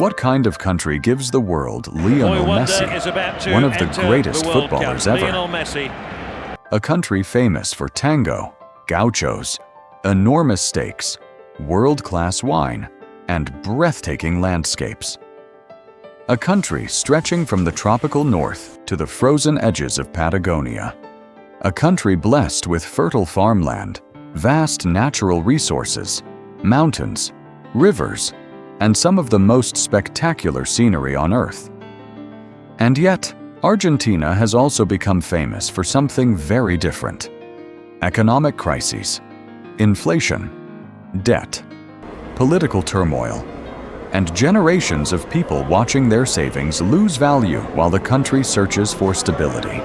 What kind of country gives the world Lionel Messi, one of the greatest footballers ever? A country famous for tango, gauchos, enormous steaks, world-class wine, and breathtaking landscapes. A country stretching from the tropical north to the frozen edges of Patagonia. A country blessed with fertile farmland, vast natural resources, mountains, rivers, and some of the most spectacular scenery on Earth. And yet, Argentina has also become famous for something very different: economic crises, inflation, debt, political turmoil, and generations of people watching their savings lose value while the country searches for stability.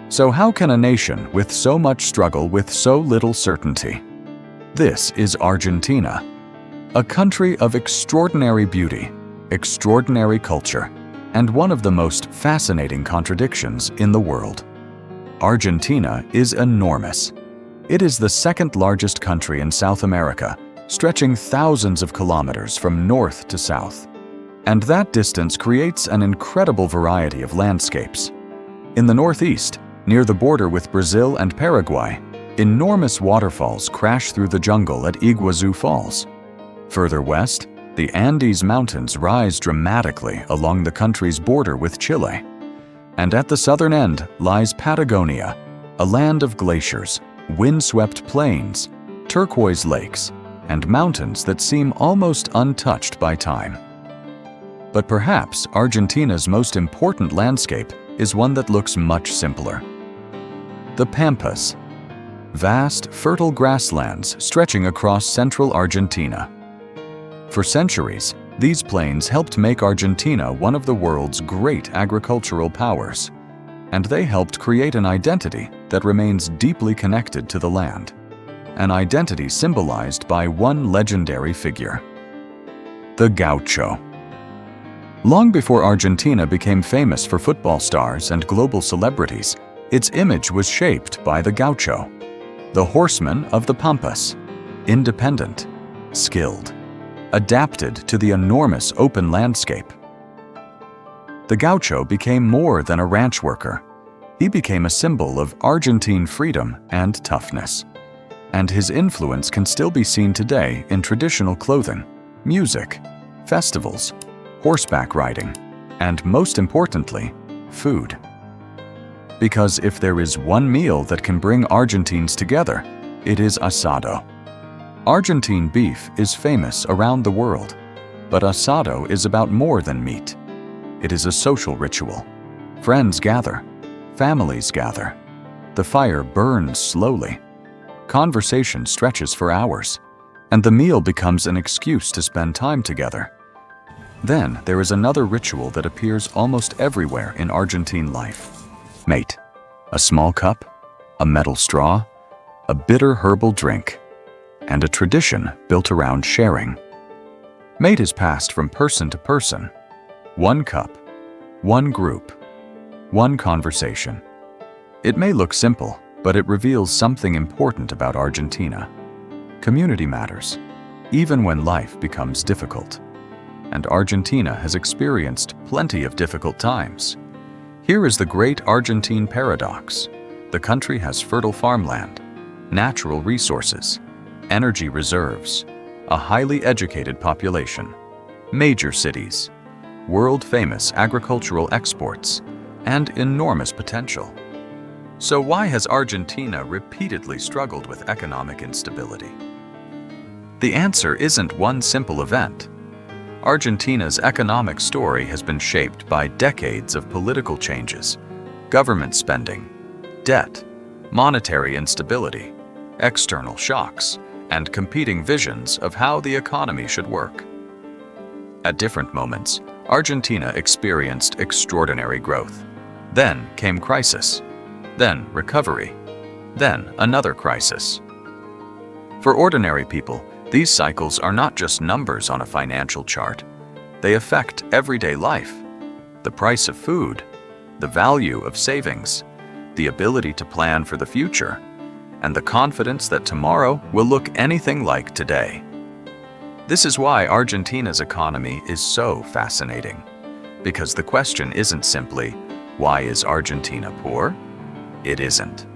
So how can a nation with so much struggle with so little certainty? This is Argentina, a country of extraordinary beauty, extraordinary culture, and one of the most fascinating contradictions in the world. Argentina is enormous. It is the second largest country in South America, stretching thousands of kilometers from north to south. And that distance creates an incredible variety of landscapes. In the northeast, near the border with Brazil and Paraguay, enormous waterfalls crash through the jungle at Iguazú Falls. Further west, the Andes Mountains rise dramatically along the country's border with Chile. And at the southern end lies Patagonia, a land of glaciers, wind-swept plains, turquoise lakes, and mountains that seem almost untouched by time. But perhaps Argentina's most important landscape is one that looks much simpler. The Pampas, vast, fertile grasslands stretching across central Argentina. For centuries, these plains helped make Argentina one of the world's great agricultural powers, and they helped create an identity that remains deeply connected to the land, an identity symbolized by one legendary figure: the gaucho. Long before Argentina became famous for football stars and global celebrities, its image was shaped by the gaucho, the horseman of the Pampas, independent, skilled, adapted to the enormous open landscape. The gaucho became more than a ranch worker. He became a symbol of Argentine freedom and toughness. And his influence can still be seen today in traditional clothing, music, festivals, horseback riding, and most importantly, food. Because if there is one meal that can bring Argentines together, it is asado. Argentine beef is famous around the world, but asado is about more than meat. It is a social ritual. Friends gather, families gather. The fire burns slowly. Conversation stretches for hours, and the meal becomes an excuse to spend time together. Then there is another ritual that appears almost everywhere in Argentine life: mate. A small cup, a metal straw, a bitter herbal drink, and a tradition built around sharing. Mate is passed from person to person. One cup, one group, one conversation. It may look simple, but it reveals something important about Argentina. Community matters, even when life becomes difficult. And Argentina has experienced plenty of difficult times. Here is the great Argentine paradox. The country has fertile farmland, natural resources, energy reserves, a highly educated population, major cities, world-famous agricultural exports, and enormous potential. So why has Argentina repeatedly struggled with economic instability? The answer isn't one simple event. Argentina's economic story has been shaped by decades of political changes, government spending, debt, monetary instability, external shocks, and competing visions of how the economy should work. At different moments, Argentina experienced extraordinary growth. Then came crisis, then recovery, then another crisis. For ordinary people, these cycles are not just numbers on a financial chart. They affect everyday life: the price of food, the value of savings, the ability to plan for the future, and the confidence that tomorrow will look anything like today. This is why Argentina's economy is so fascinating. Because the question isn't simply, why is Argentina poor? It isn't.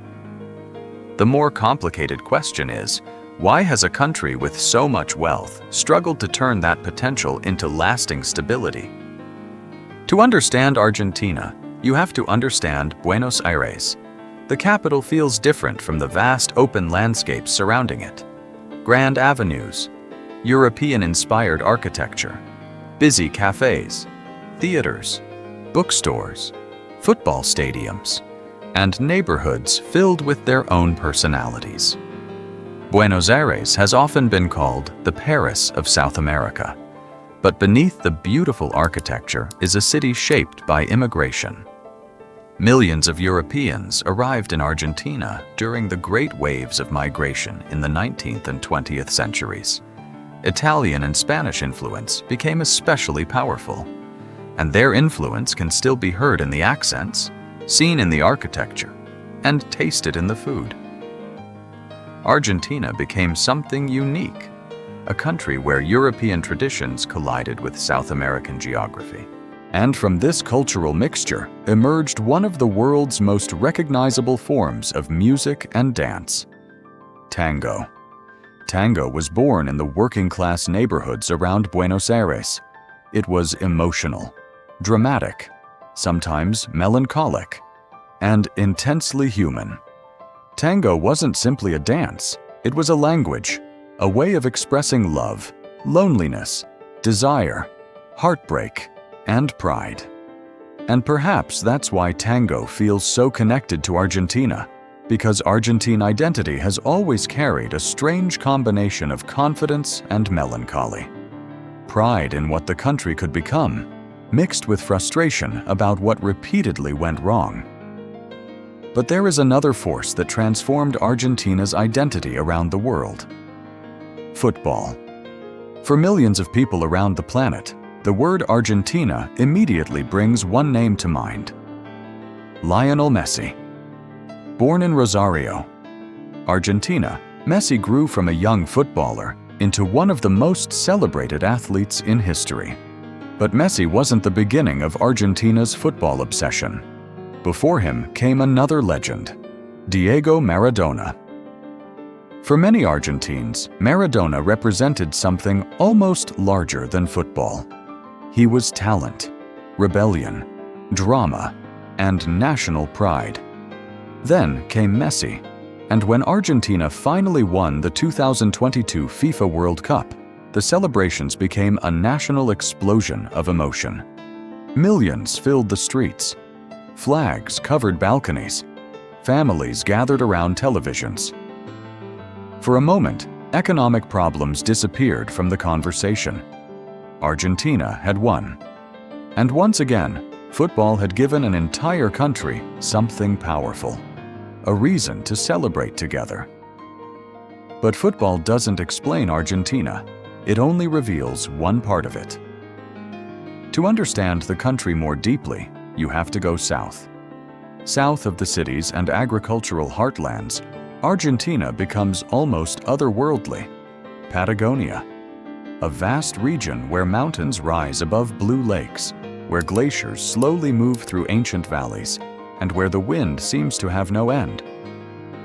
The more complicated question is, why has a country with so much wealth struggled to turn that potential into lasting stability? To understand Argentina, you have to understand Buenos Aires. The capital feels different from the vast open landscapes surrounding it. Grand avenues, European-inspired architecture, busy cafes, theaters, bookstores, football stadiums, and neighborhoods filled with their own personalities. Buenos Aires has often been called the Paris of South America, but beneath the beautiful architecture is a city shaped by immigration. Millions of Europeans arrived in Argentina during the great waves of migration in the 19th and 20th centuries. Italian and Spanish influence became especially powerful, and their influence can still be heard in the accents, seen in the architecture, and tasted in the food. Argentina became something unique, a country where European traditions collided with South American geography. And from this cultural mixture emerged one of the world's most recognizable forms of music and dance: tango. Tango was born in the working-class neighborhoods around Buenos Aires. It was emotional, dramatic, sometimes melancholic, and intensely human. Tango wasn't simply a dance, it was a language, a way of expressing love, loneliness, desire, heartbreak, and pride. And perhaps that's why tango feels so connected to Argentina, because Argentine identity has always carried a strange combination of confidence and melancholy. Pride in what the country could become, mixed with frustration about what repeatedly went wrong. But there is another force that transformed Argentina's identity around the world: football. For millions of people around the planet, the word Argentina immediately brings one name to mind: Lionel Messi. Born in Rosario, Argentina, Messi grew from a young footballer into one of the most celebrated athletes in history. But Messi wasn't the beginning of Argentina's football obsession. Before him came another legend, Diego Maradona. For many Argentines, Maradona represented something almost larger than football. He was talent, rebellion, drama, and national pride. Then came Messi, and when Argentina finally won the 2022 FIFA World Cup, the celebrations became a national explosion of emotion. Millions filled the streets. Flags covered balconies. Families gathered around televisions. For a moment, economic problems disappeared from the conversation. Argentina had won. And once again, football had given an entire country something powerful, a reason to celebrate together. But football doesn't explain Argentina. It only reveals one part of it. To understand the country more deeply, you have to go south. South of the cities and agricultural heartlands, Argentina becomes almost otherworldly. Patagonia, a vast region where mountains rise above blue lakes, where glaciers slowly move through ancient valleys, and where the wind seems to have no end.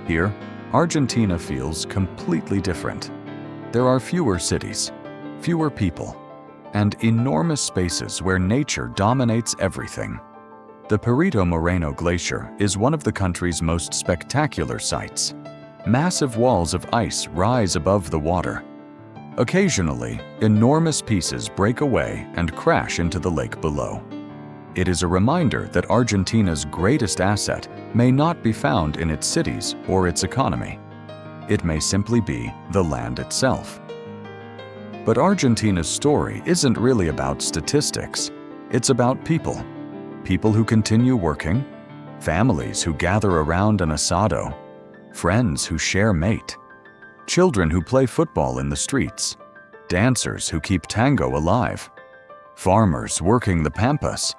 Here, Argentina feels completely different. There are fewer cities, fewer people, and enormous spaces where nature dominates everything. The Perito Moreno Glacier is one of the country's most spectacular sights. Massive walls of ice rise above the water. Occasionally, enormous pieces break away and crash into the lake below. It is a reminder that Argentina's greatest asset may not be found in its cities or its economy. It may simply be the land itself. But Argentina's story isn't really about statistics. It's about people. People who continue working, families who gather around an asado, friends who share mate, children who play football in the streets, dancers who keep tango alive, farmers working the Pampas,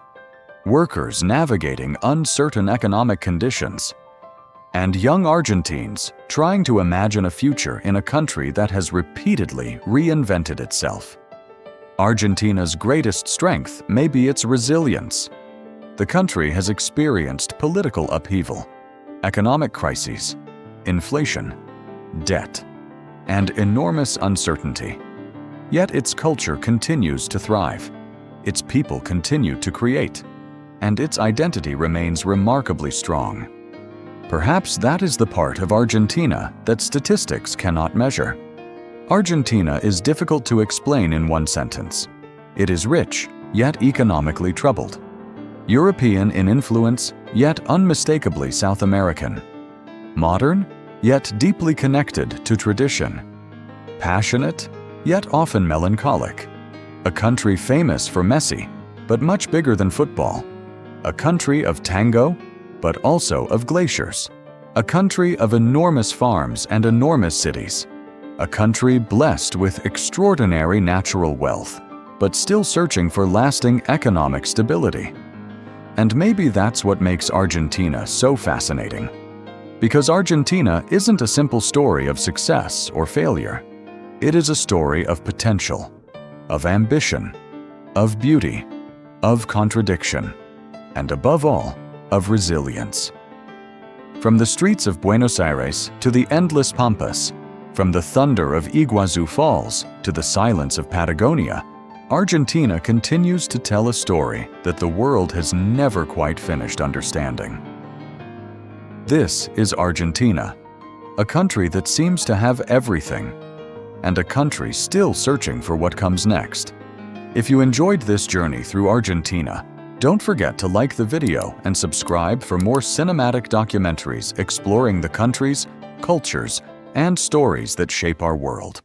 workers navigating uncertain economic conditions, and young Argentines trying to imagine a future in a country that has repeatedly reinvented itself. Argentina's greatest strength may be its resilience. The country has experienced political upheaval, economic crises, inflation, debt, and enormous uncertainty. Yet its culture continues to thrive, its people continue to create, and its identity remains remarkably strong. Perhaps that is the part of Argentina that statistics cannot measure. Argentina is difficult to explain in one sentence. It is rich, yet economically troubled. European in influence, yet unmistakably South American. Modern, yet deeply connected to tradition. Passionate, yet often melancholic. A country famous for Messi, but much bigger than football. A country of tango, but also of glaciers. A country of enormous farms and enormous cities. A country blessed with extraordinary natural wealth, but still searching for lasting economic stability. And maybe that's what makes Argentina so fascinating. Because Argentina isn't a simple story of success or failure. It is a story of potential, of ambition, of beauty, of contradiction, and above all, of resilience. From the streets of Buenos Aires to the endless Pampas, from the thunder of Iguazú Falls to the silence of Patagonia, Argentina continues to tell a story that the world has never quite finished understanding. This is Argentina, a country that seems to have everything, and a country still searching for what comes next. If you enjoyed this journey through Argentina, don't forget to like the video and subscribe for more cinematic documentaries exploring the countries, cultures, and stories that shape our world.